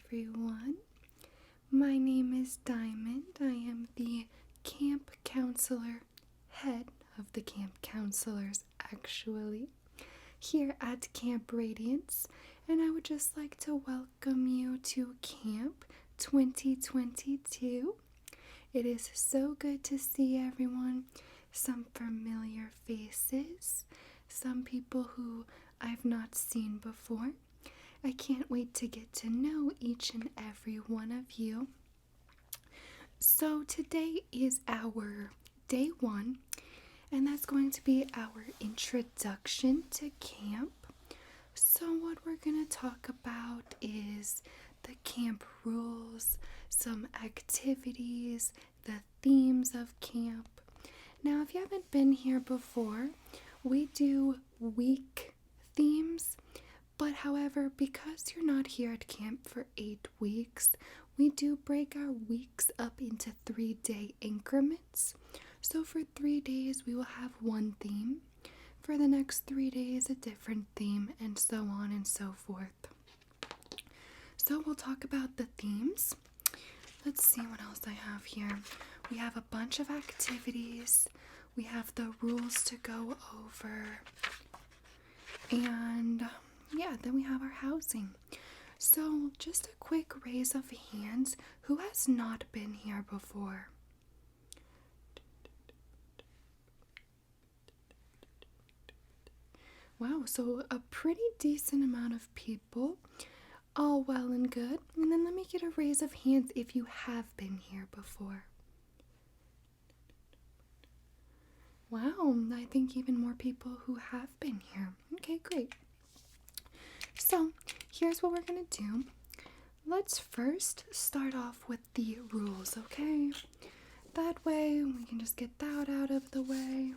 everyone. My name is Diamond. I am the camp counselor, head of the camp counselors, actually, here at Camp Radiance, and I would just like to welcome you to Camp 2022. It is so good to see everyone, some familiar faces, some people who I've not seen before. I can't wait to get to know each and every one of you. So today is our day one, and that's going to be our introduction to camp. So what we're going to talk about is the camp rules, some activities, the themes of camp. Now, if you haven't been here before, we do week themes. But however, because you're not here at camp for 8 weeks, we do break our weeks up into 3-day increments. So for 3 days, we will have one theme. For the next 3 days, a different theme, and so on and so forth. So we'll talk about the themes. Let's see what else I have here. We have a bunch of activities. We have the rules to go over. And yeah, then we have our housing. So just a quick raise of hands, who has not been here before? Wow, so a pretty decent amount of people. All well and good. And then let me get a raise of hands if you have been here before. Wow, I think even more people who have been here. Okay, great. So, here's what we're going to do. Let's first start off with the rules, okay? That way, we can just get that out of the way.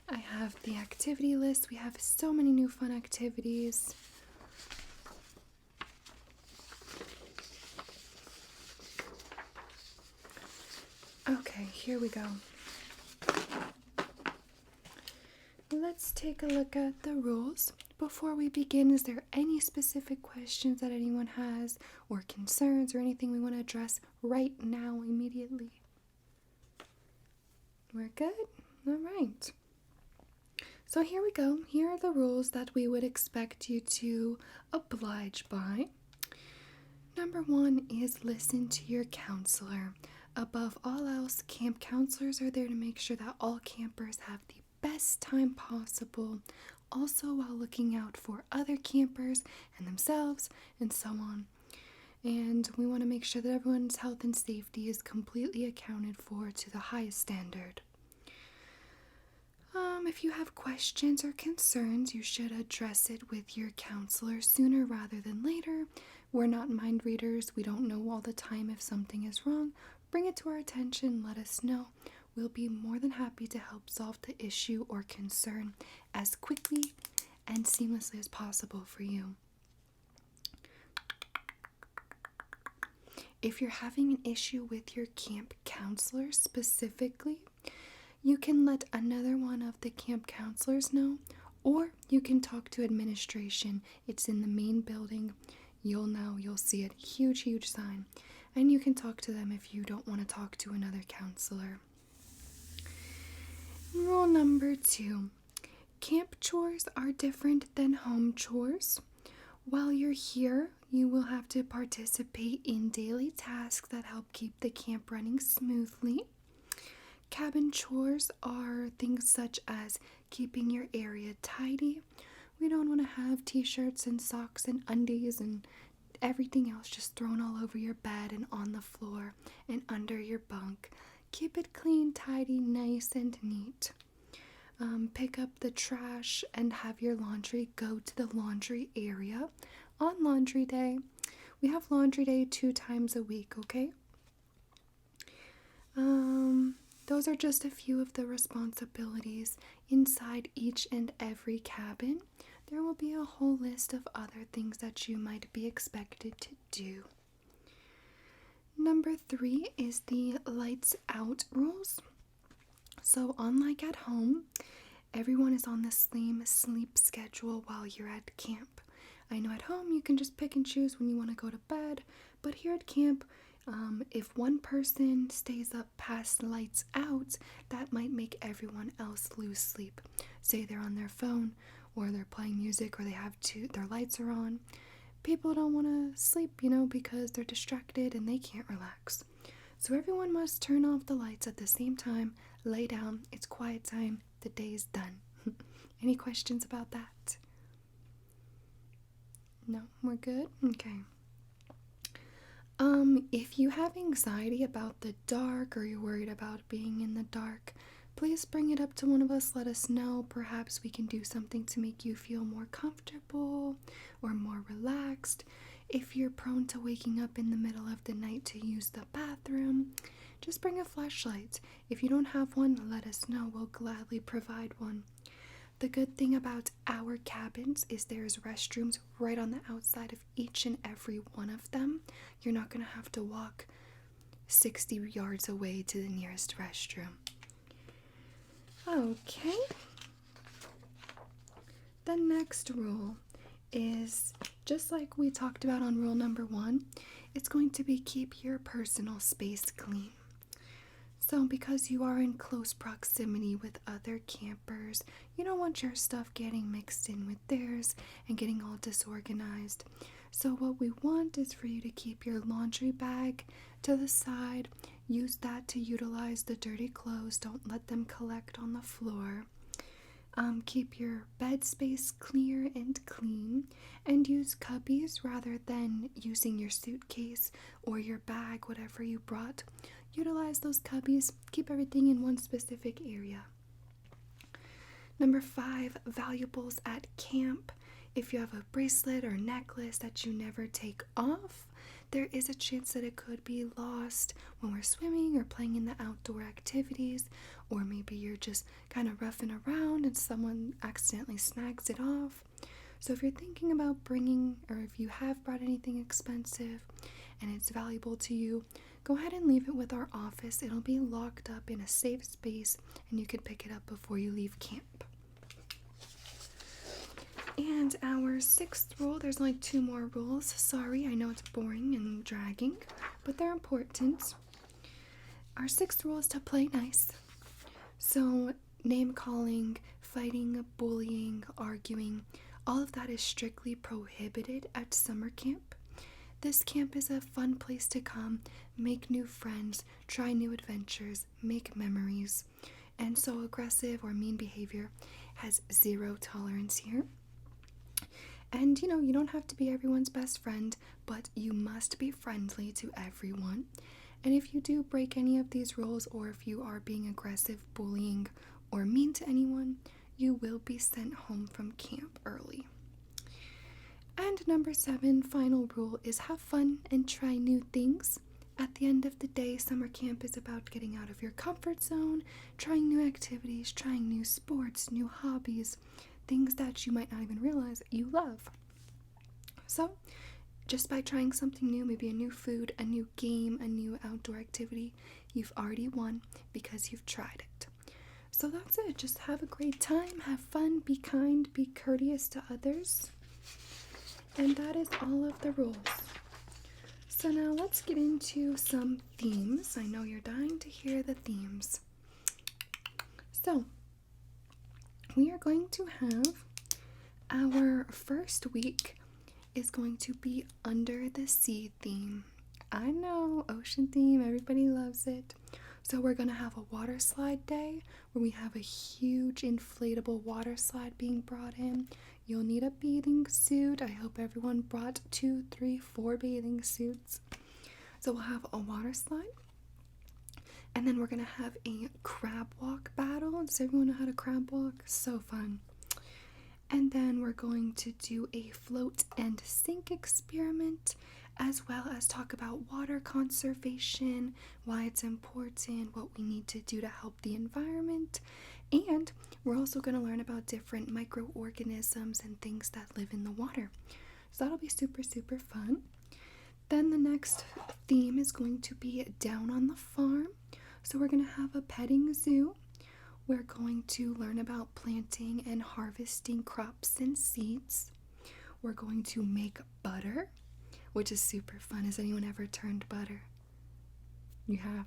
I have the activity list. We have so many new fun activities. Okay, here we go. Let's take a look at the rules. Before we begin, is there any specific questions that anyone has, or concerns, or anything we want to address right now, immediately? We're good? All right. So here we go. Here are the rules that we would expect you to oblige by. Number 1 is listen to your counselor. Above all else, camp counselors are there to make sure that all campers have the best time possible, also while looking out for other campers and themselves and so on. And we want to make sure that everyone's health and safety is completely accounted for to the highest standard. If you have questions or concerns, you should address it with your counselor sooner rather than later. We're not mind readers. We don't know all the time if something is wrong. Bring it to our attention. Let us know. We'll be more than happy to help solve the issue or concern as quickly and seamlessly as possible for you. If you're having an issue with your camp counselor specifically, you can let another one of the camp counselors know, or you can talk to administration. It's in the main building. You'll know, you'll see it. Huge, huge sign. And you can talk to them if you don't want to talk to another counselor. Rule number 2. Camp chores are different than home chores. While you're here, you will have to participate in daily tasks that help keep the camp running smoothly. Cabin chores are things such as keeping your area tidy. We don't want to have t-shirts and socks and undies and everything else just thrown all over your bed and on the floor and under your bunk. Keep it clean, tidy, nice, and neat. Pick up the trash and have your laundry go to the laundry area on laundry day. We have laundry day 2 times a week, okay? Those are just a few of the responsibilities inside each and every cabin. There will be a whole list of other things that you might be expected to do. Number 3 is the lights out rules. So unlike at home, everyone is on the same sleep schedule while you're at camp. I know at home you can just pick and choose when you want to go to bed, but here at camp, if one person stays up past lights out, that might make everyone else lose sleep. Say they're on their phone, or they're playing music, or their lights are on. People don't want to sleep, because they're distracted and they can't relax. So everyone must turn off the lights at the same time, lay down, it's quiet time, the day's done. Any questions about that? No, we're good? Okay. If you have anxiety about the dark or you're worried about being in the dark, please bring it up to one of us. Let us know. Perhaps we can do something to make you feel more comfortable or more relaxed. If you're prone to waking up in the middle of the night to use the bathroom, just bring a flashlight. If you don't have one, let us know. We'll gladly provide one. The good thing about our cabins is there's restrooms right on the outside of each and every one of them. You're not going to have to walk 60 yards away to the nearest restroom. Okay. The next rule is, just like we talked about on rule number 1, it's going to be keep your personal space clean. So because you are in close proximity with other campers, you don't want your stuff getting mixed in with theirs and getting all disorganized. So what we want is for you to keep your laundry bag to the side. Use that to utilize the dirty clothes. Don't let them collect on the floor. Keep your bed space clear and clean, and use cubbies rather than using your suitcase or your bag, whatever you brought. Utilize those cubbies. Keep everything in one specific area. Number 5, valuables at camp. If you have a bracelet or necklace that you never take off, there is a chance that it could be lost when we're swimming or playing in the outdoor activities, or maybe you're just kind of roughing around and someone accidentally snags it off. So if you're thinking about bringing, or if you have brought anything expensive and it's valuable to you, go ahead and leave it with our office. It'll be locked up in a safe space and you can pick it up before you leave camp. And our 6th rule, there's only 2 more rules. Sorry, I know it's boring and dragging, but they're important. Our 6th rule is to play nice. So name calling, fighting, bullying, arguing, all of that is strictly prohibited at summer camp. This camp is a fun place to come, make new friends, try new adventures, make memories. And so aggressive or mean behavior has 0 tolerance here. And you don't have to be everyone's best friend, but you must be friendly to everyone. And if you do break any of these rules, or if you are being aggressive, bullying, or mean to anyone, you will be sent home from camp early. And number 7, final rule, is have fun and try new things. At the end of the day, summer camp is about getting out of your comfort zone, trying new activities, trying new sports, new hobbies, things that you might not even realize you love. So, just by trying something new, maybe a new food, a new game, a new outdoor activity, you've already won because you've tried it. So that's it. Just have a great time, have fun, be kind, be courteous to others. And that is all of the rules. So now let's get into some themes. I know you're dying to hear the themes. So, we are going to have our first week is going to be under the sea theme. I know, ocean theme, everybody loves it. So we're going to have a water slide day where we have a huge inflatable water slide being brought in. You'll need a bathing suit. I hope everyone brought 2, 3, 4 bathing suits. So we'll have a water slide. And then we're going to have a crab walk battle. Does everyone know how to crab walk? So fun. And then we're going to do a float and sink experiment, as well as talk about water conservation, why it's important, what we need to do to help the environment. And we're also going to learn about different microorganisms and things that live in the water. So that'll be super, super fun. Then the next theme is going to be down on the farm. So we're going to have a petting zoo. We're going to learn about planting and harvesting crops and seeds. we're going to make butter, which is super fun. Has anyone ever turned butter? You have?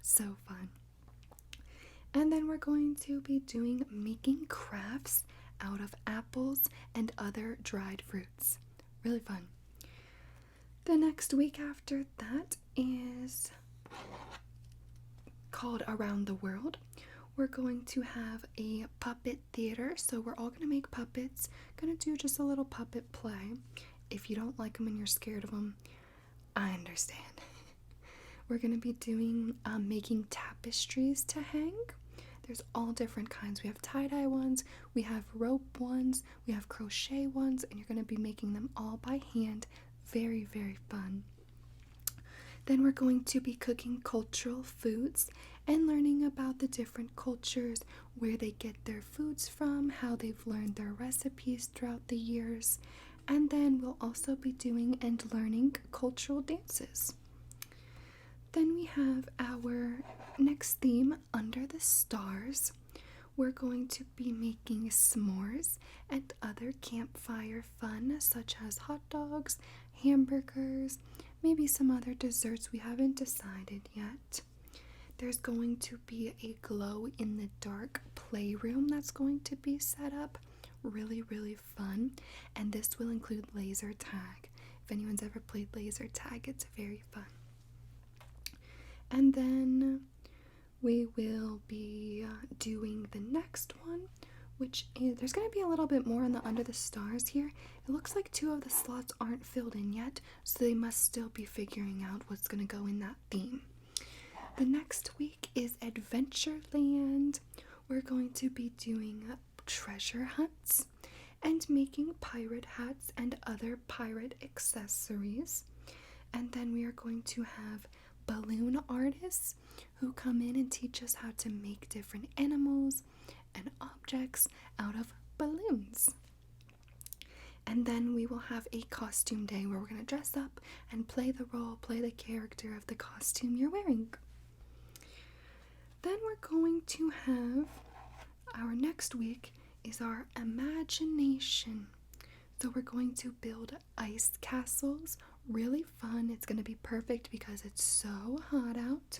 So fun. And then we're going to be doing making crafts out of apples and other dried fruits. Really fun. The next week after that is called Around the World. We're going to have a puppet theater, so we're all going to make puppets. Going to do just a little puppet play. If you don't like them and you're scared of them, I understand. We're going to be doing making tapestries to hang. There's all different kinds. We have tie-dye ones, we have rope ones, we have crochet ones, and you're going to be making them all by hand. Very, very fun. Then we're going to be cooking cultural foods and learning about the different cultures, where they get their foods from, how they've learned their recipes throughout the years. And then we'll also be doing and learning cultural dances. Then we have our next theme, Under the Stars. We're going to be making s'mores and other campfire fun, such as hot dogs, hamburgers, maybe some other desserts we haven't decided yet. There's going to be a glow-in-the-dark playroom that's going to be set up. Really, really fun. And this will include laser tag. If anyone's ever played laser tag, it's very fun. And then we will be doing the next one, which is, there's going to be a little bit more on the Under the Stars here. It looks like 2 of the slots aren't filled in yet, so they must still be figuring out what's going to go in that theme. The next week is Adventureland. We're going to be doing treasure hunts and making pirate hats and other pirate accessories. And then we are going to have balloon artists who come in and teach us how to make different animals and objects out of balloons. And then we will have a costume day where we're going to dress up and play the role, play the character of the costume you're wearing. Then we're going to have our next week is our imagination. So we're going to build ice castles. Really fun. It's going to be perfect because it's so hot out.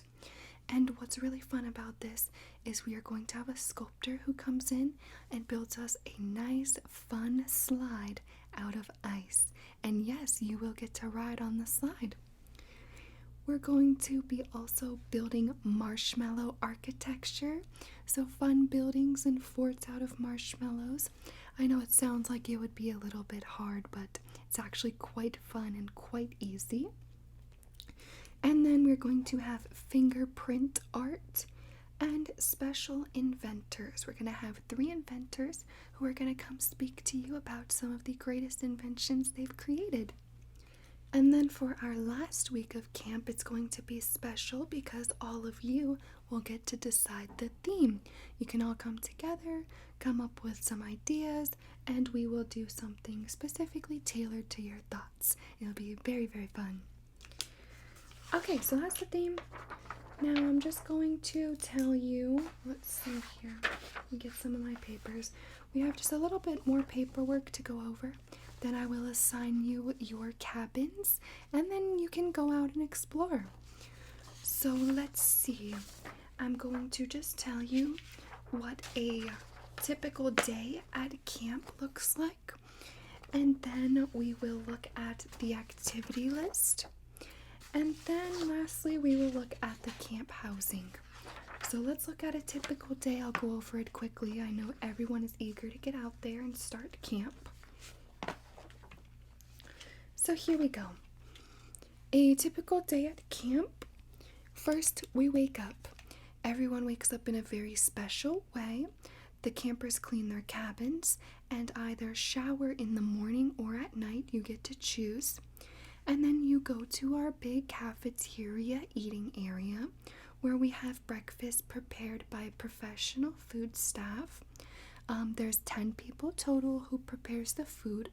And what's really fun about this is we are going to have a sculptor who comes in and builds us a nice, fun slide out of ice. And yes, you will get to ride on the slide. We're going to be also building marshmallow architecture. So fun buildings and forts out of marshmallows. I know it sounds like it would be a little bit hard, but it's actually quite fun and quite easy. And then we're going to have fingerprint art and special inventors. We're going to have 3 inventors who are going to come speak to you about some of the greatest inventions they've created. And then for our last week of camp, it's going to be special because all of you will get to decide the theme. You can all come together, come up with some ideas, and we will do something specifically tailored to your thoughts. It'll be very, very fun. Okay, so that's the theme. Now I'm just going to tell you, let's see here, let me get some of my papers. We have just a little bit more paperwork to go over. Then I will assign you your cabins, and then you can go out and explore. So let's see. I'm going to just tell you what a typical day at camp looks like, and then we will look at the activity list, and then lastly we will look at the camp housing. So let's look at a typical day. I'll go over it quickly. I know everyone is eager to get out there and start camp. So here we go. A typical day at camp. First, we wake up. Everyone wakes up in a very special way. The campers clean their cabins and either shower in the morning or at night. You get to choose. And then you go to our big cafeteria eating area where we have breakfast prepared by professional food staff. There's 10 people total who prepares the food.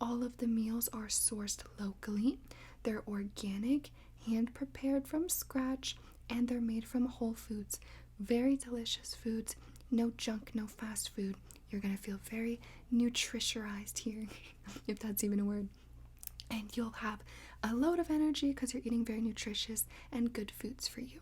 All of the meals are sourced locally. They're organic, hand prepared from scratch, and they're made from whole foods. Very delicious foods. No junk, no fast food. You're gonna feel very nutritiorized here, if that's even a word. And you'll have a load of energy because you're eating very nutritious and good foods for you.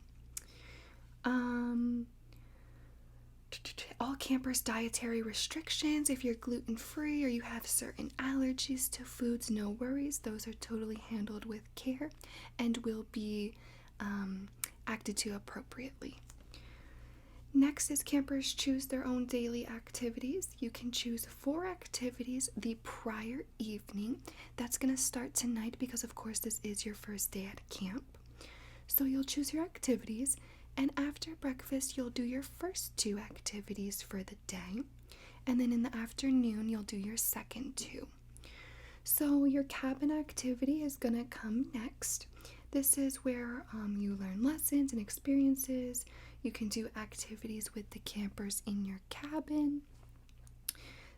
All campers' dietary restrictions. If you're gluten-free or you have certain allergies to foods, no worries. Those are totally handled with care and will be acted to appropriately. Next is campers choose their own daily activities. You can choose 4 activities the prior evening. That's going to start tonight because, of course, this is your first day at camp. So you'll choose your activities, and after breakfast, you'll do your first 2 activities for the day. And then in the afternoon, you'll do your second 2. So your cabin activity is going to come next. This is where you learn lessons and experiences. You can do activities with the campers in your cabin.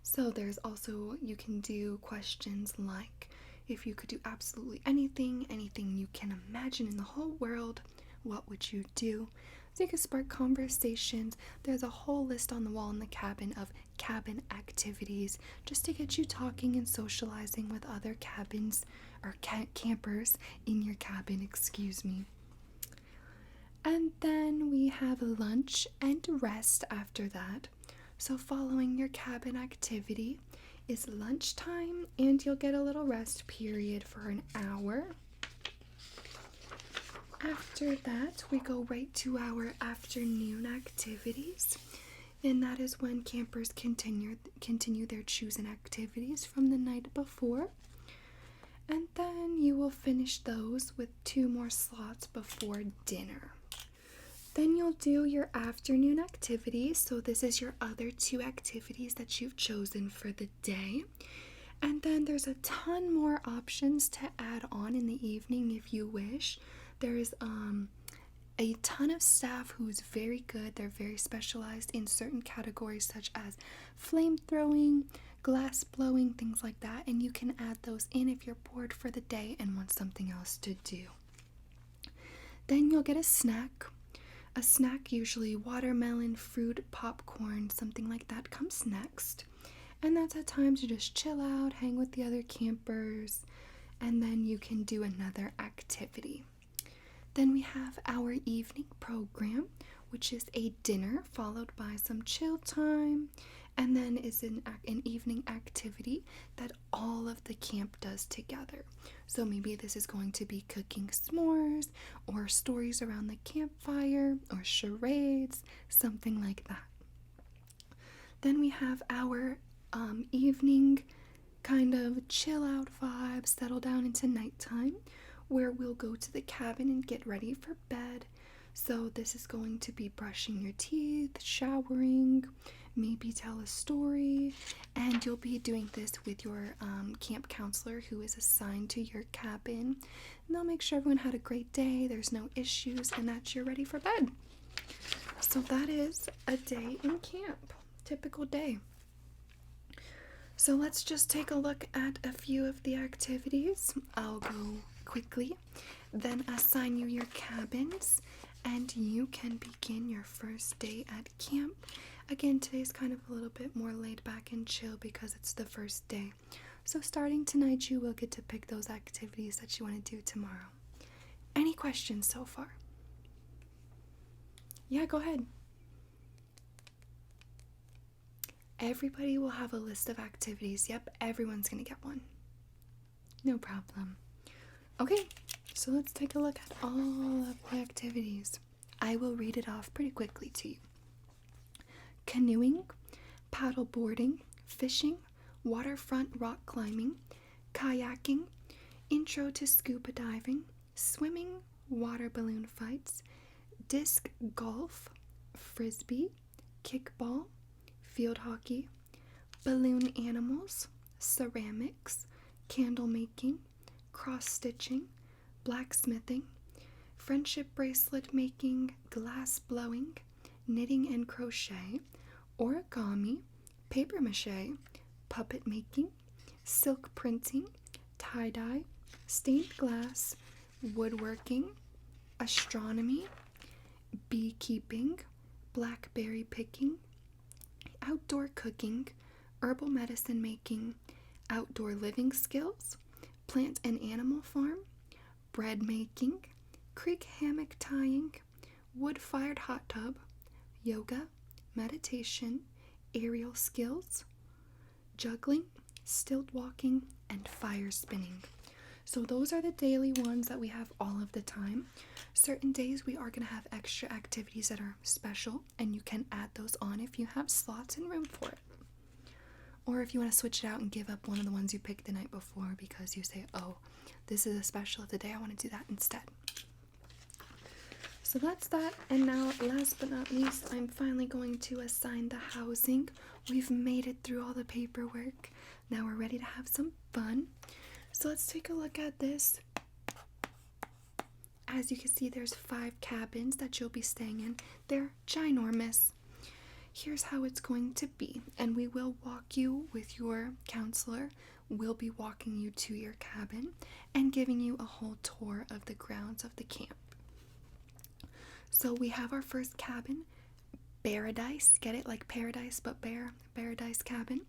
So there's also, you can do questions like, if you could do absolutely anything you can imagine in the whole world, what would you do? So you can spark conversations. There's a whole list on the wall in the cabin of cabin activities just to get you talking and socializing with other cabins or campers in your cabin, excuse me. And then we have lunch and rest after that. So following your cabin activity is lunchtime, and you'll get a little rest period for an hour. After that, we go right to our afternoon activities, and that is when campers continue their chosen activities from the night before. And then you will finish those with 2 more slots before dinner. Then you'll do your afternoon activities. So this is your other 2 activities that you've chosen for the day. And then there's a ton more options to add on in the evening if you wish. There's a ton of staff who's very good. They're very specialized in certain categories such as flame throwing, glass blowing, things like that. And you can add those in if you're bored for the day and want something else to do. Then you'll get a snack. A snack, usually watermelon, fruit, popcorn, something like that, comes next. And that's a time to just chill out, hang with the other campers, and then you can do another activity. Then we have our evening program, which is a dinner followed by some chill time, and then is an evening activity that all of the camp does together. So maybe this is going to be cooking s'mores or stories around the campfire or charades, something like that. Then we have our evening kind of chill out vibe, settle down into nighttime, where we'll go to the cabin and get ready for bed. So this is going to be brushing your teeth, showering, maybe tell a story, and you'll be doing this with your camp counselor who is assigned to your cabin. And they'll make sure everyone had a great day, there's no issues, and that you're ready for bed. So that is a day in camp, typical day. So let's just take a look at a few of the activities. I'll go quickly, then assign you your cabins, and you can begin your first day at camp. Again, today's kind of a little bit more laid back and chill because it's the first day. So starting tonight, you will get to pick those activities that you want to do tomorrow. Any questions so far? Yeah, go ahead. Everybody will have a list of activities. Yep, everyone's gonna get one. No problem. Okay, so let's take a look at all of the activities. I will read it off pretty quickly to you. Canoeing, paddle boarding, fishing, waterfront rock climbing, kayaking, intro to scuba diving, swimming, water balloon fights, disc golf, frisbee, kickball, field hockey, balloon animals, ceramics, candle making, cross-stitching, blacksmithing, friendship bracelet making, glass blowing, knitting and crochet, origami, paper mache, puppet making, silk printing, tie-dye, stained glass, woodworking, astronomy, beekeeping, blackberry picking, outdoor cooking, herbal medicine making, outdoor living skills, plant and animal farm, bread making, creek hammock tying, wood-fired hot tub, yoga, meditation, aerial skills, juggling, stilt walking, and fire spinning. So those are the daily ones that we have all of the time. Certain days we are going to have extra activities that are special, and you can add those on if you have slots and room for it. Or if you want to switch it out and give up one of the ones you picked the night before because you say, oh, this is a special of the day, I want to do that instead. So that's that. And now, last but not least, I'm finally going to assign the housing. We've made it through all the paperwork. Now we're ready to have some fun. So let's take a look at this. As you can see, there's 5 cabins that you'll be staying in. They're ginormous. Here's how it's going to be, and we will walk you with your counselor. We'll be walking you to your cabin and giving you a whole tour of the grounds of the camp. So we have our first cabin, Paradise. Get it? Like paradise, but bear. Paradise cabin.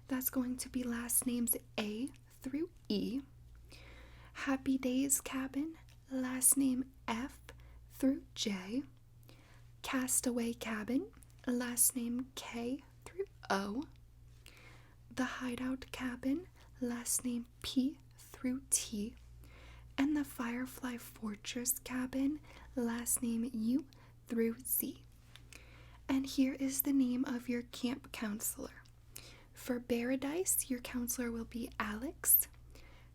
That's going to be last names A through E. Happy Days cabin, last name F through J. Castaway cabin, last name K through O. The Hideout cabin, last name P through T. And the Firefly Fortress cabin, last name U through Z. And here is the name of your camp counselor. For Paradise, your counselor will be Aleece.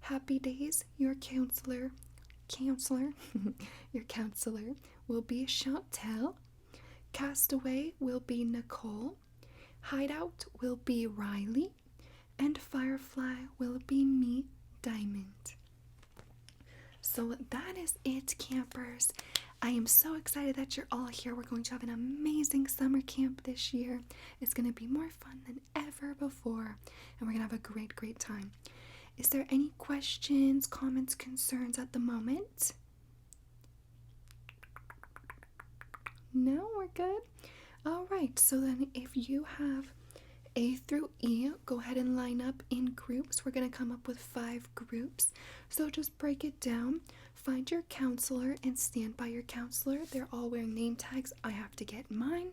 Happy Days, your counselor your counselor will be Chantel. Castaway will be Nicole. Hideout will be Riley. And Firefly will be me, Diamond. So that is it, campers. I am so excited that you're all here. We're going to have an amazing summer camp this year. It's going to be more fun than ever before, and we're going to have a great, great time. Is there any questions, comments, concerns at the moment? No, we're good? All right, so then if you have A through E, go ahead and line up in groups. We're going to come up with 5 groups. So just break it down. Find your counselor and stand by your counselor. They're all wearing name tags. I have to get mine.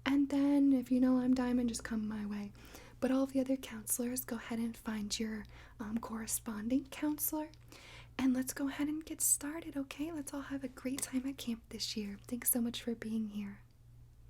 And then if you know I'm Diamond, just come my way. But all of the other counselors, go ahead and find your corresponding counselor. And let's go ahead and get started, okay? Let's all have a great time at camp this year. Thanks so much for being here.